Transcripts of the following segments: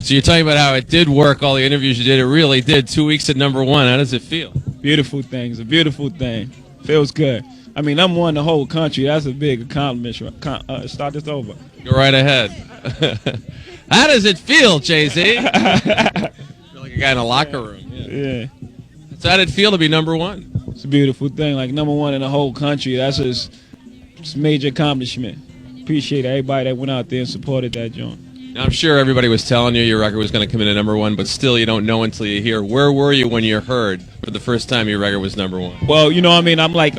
So you're talking about how it did work, all the interviews you did. It really did. 2 weeks at #1. How does it feel? Beautiful thing. It's a beautiful thing. Feels good. I mean, #1 in the whole country. That's a big accomplishment. Start this over. Go right ahead. How does it feel, Jay-Z? Feel like a guy in a locker room. Yeah. So how did it feel to be #1? It's a beautiful thing. Like #1 in the whole country. That's just a major accomplishment. Appreciate everybody that went out there and supported that joint. Now, I'm sure everybody was telling you your record was going to come in at #1, but still you don't know until you hear. Where were you when you heard for the first time your record was #1? Well, you know what I mean? I'm like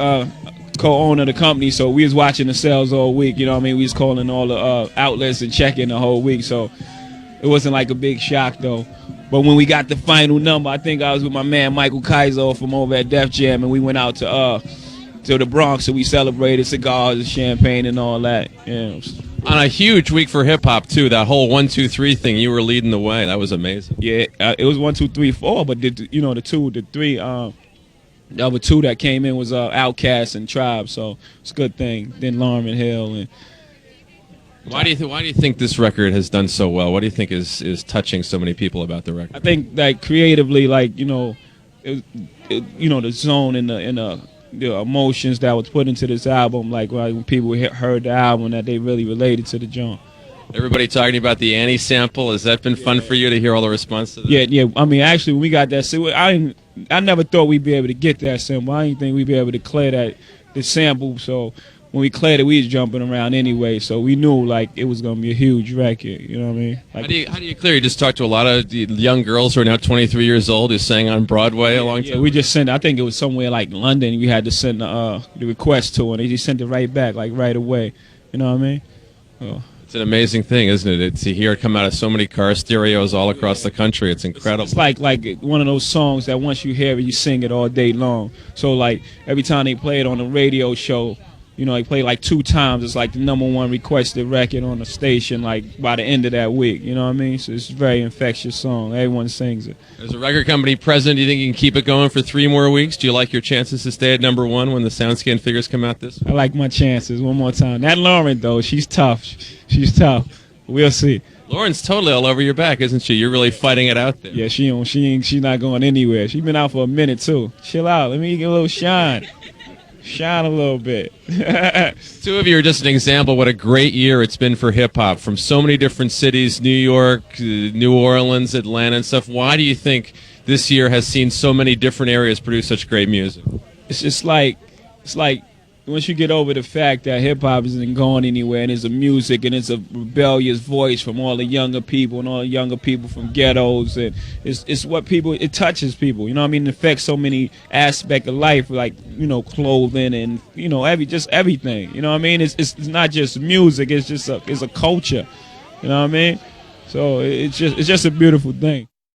co-owner of the company, so we was watching the sales all week. You know what I mean? We was calling all the outlets and checking the whole week, so it wasn't like a big shock, though. But when we got the final number, I think I was with my man Michael Kaiser from over at Def Jam, and we went out to the Bronx, and we celebrated cigars and champagne and all that. Yeah. On a huge week for hip-hop, too, that whole 1, 2, 3 thing, you were leading the way. That was amazing. Yeah, it was 1, 2, 3, 4, but the other two that came in was Outkast and Tribe, so it's a good thing. Then Lauryn Hill. And why do you think this record has done so well? What do you think is touching so many people about the record? I think that creatively, like the zone and the emotions that was put into this album, like when people heard the album, that they really related to the joint. Everybody talking about the Annie sample. Has that been fun for you to hear all the response to that? Yeah. I mean, actually, when we got that sample, I never thought we'd be able to get that sample. I didn't think we'd be able to clear the sample. So when we cleared it, we was jumping around anyway. So we knew like it was gonna be a huge record. You know what I mean? Like, how do you clear? You just talked to a lot of young girls who are now 23 years old who sang on Broadway a long time. We just sent. I think it was somewhere like London. We had to send the request to, and they just sent it right back, like right away. You know what I mean? Oh. It's an amazing thing, isn't it? To hear it come out of so many car stereos all across the country. It's incredible. It's like one of those songs that once you hear it, you sing it all day long. So like every time they play it on a radio show, they play like 2 times. It's like the #1 requested record on the station, like by the end of that week. You know what I mean? So it's a very infectious song. Everyone sings it. As a record company president, do you think you can keep it going for 3 more weeks? Do you like your chances to stay at #1 when the SoundScan figures come out this week? I like my chances. One more time. That Lauryn, though, she's tough. She's tough. We'll see. Lauryn's totally all over your back, isn't she? You're really fighting it out there. Yeah, she's not going anywhere. She's been out for a minute, too. Chill out. Let me get a little shine. Shine a little bit. 2 of you are just an example of what a great year it's been for hip-hop from so many different cities, New York, New Orleans, Atlanta and stuff. Why do you think this year has seen so many different areas produce such great music? It's just like once you get over the fact that hip-hop isn't going anywhere and it's a music and it's a rebellious voice from all the younger people and all the younger people from ghettos, and it's what people, it touches people, you know what I mean? It affects so many aspects of life, like, clothing and, just everything, you know what I mean? It's not just music, it's a culture, you know what I mean? So it's just a beautiful thing.